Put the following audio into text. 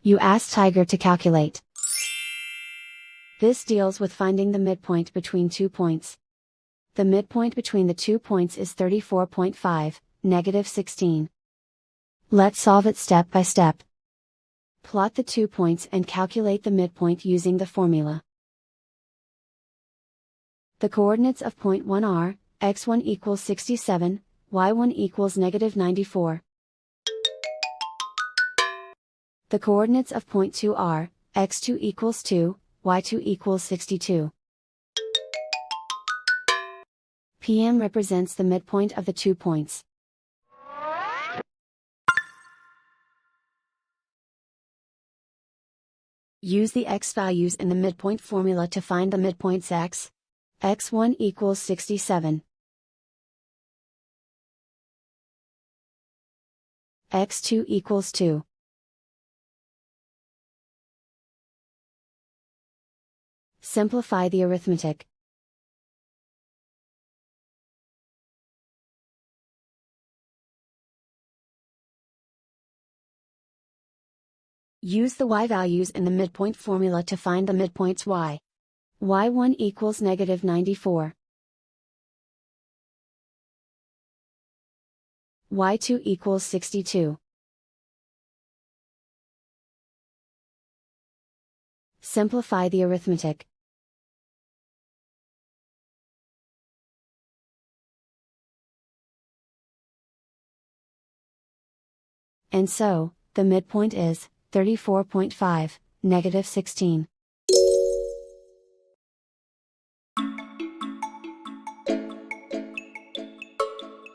You ask Tiger to calculate. This deals with finding the midpoint between 2 points. The midpoint between the 2 points is 34.5, -16. Let's solve it step by step. Plot the 2 points and calculate the midpoint using the formula. The coordinates of point 1 are, x1 equals 67, y1 equals -94. The coordinates of point 2 are, x2 equals 2, y2 equals 62. PM represents the midpoint of the 2 points. Use the x values in the midpoint formula to find the midpoints x. x1 equals 67. x2 equals 2. Simplify the arithmetic. Use the y values in the midpoint formula to find the midpoints y. y1 equals -94. y2 equals 62. Simplify the arithmetic. And so, the midpoint is 34.5, -16.